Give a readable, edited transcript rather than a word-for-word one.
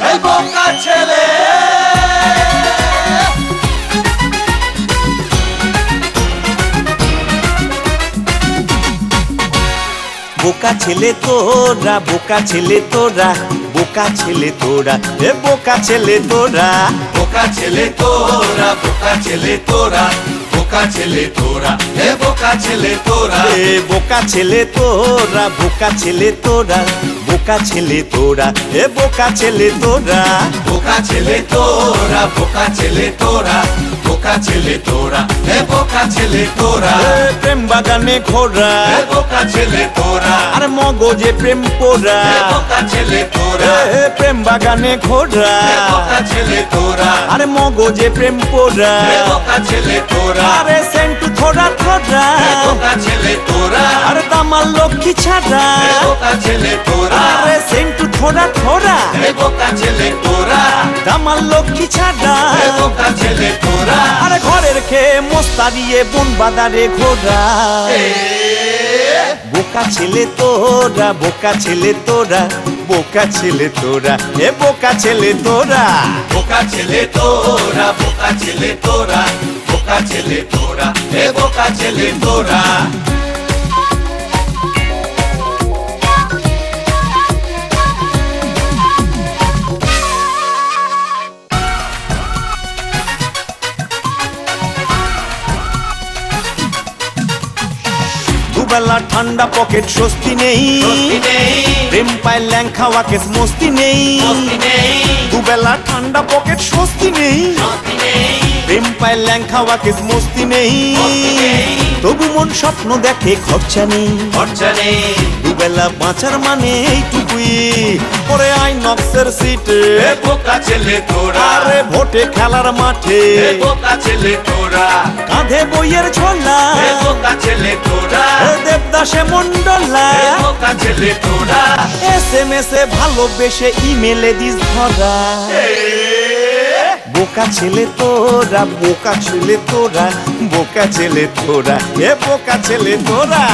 এই বোকা ছেলে বোকা ছেলে তোরা, বোকা ছেলে তোরা, বোকা ছেলে তোরা, এ বোকা ছেলে তোরা, বোকা ছেলে তোরা, বোকা ছেলে তোরা, বোকা ছেলে তোরা, এ বোকা ছেলে তোরা, এ বোকা ছেলে তোরা, বোকা ছেলে তোরা, বোকা ছেলে তোরা, এ বোকা ছেলে তোরা, বোকা ছেলে তোরা, বোকা ছেলে তোরা, বোকা ছেলে তোরা, এ বোকা ছেলে তোরা, এ প্রেম বাগানে ঘোরা, এ বোকা ছেলে তোরা, আর মগজে প্রেম পোড়া, এ বোকা ছেলে তোরা, এ প্রেম বাগানে ঘোরা, এ বোকা ছেলে তোরা, আর মগজে প্রেম পোড়া, এ বোকা ছেলে তোরা, আরে সেন্টু থোড়া থোড়া, এ বোকা ছেলে তোরা, আর দামাল লক্ষ্মী ছাড়া, এ বোকা ছেলে তোরা, আরে সেন্টু থোড়া থোড়া, এ বোকা ছেলে তোরা, দামাল লক্ষ্মী ছাড়া, এ বোকা ছেলে তোরা, আরে ঘরের খেয়ে মোস্তা দিয়ে বন বাদারে ঘোরা, বোকা ছেলে তোরা, বোকা ছেলে তোরা, বোকা ছেলে তোরা, এ বোকা ছেলে তোরা, বোকা ছেলে তোরা, বোকা ছেলে তোরা, বোকা ছেলে তোরা, এ বোকা ছেলে তোরা, দুবেলা ঠান্ডা পকেট স্বস্তি নেই, স্বস্তি নেই, প্রেম পায় ল্যাং খাওয়া কেস মস্তি নেই, স্বস্তি নেই, দুবেলা ঠান্ডা পকেট স্বস্তি নেই, স্বস্তি নেই, প্রেম পায় ল্যাং খাওয়া কেস মস্তি নেই, স্বস্তি নেই, তবু মন স্বপ্ন দেখে খরচা নেই, খরচা নেই, দুবেলা বাঁচার মানে এইটুকুই, পরে আইনক্সের সিটে, এ বোকা ছেলে তোরা, আরে ভোটে খেলার মাঠে, এ বোকা ছেলে তোরা, কাঁধে বইয়ের ঝোলা, এ বোকা ছেলে তোরা, এ দেবদাসে মন্ডলা, এ বোকা ছেলে তোরা, SMS এ ভালোবেসে ইমেলে দিস ধরা, বোকা ছেলে তোরা, বোকা ছেলে তোরা, বোকা ছেলে তোরা, এ বোকা ছেলে তোরা।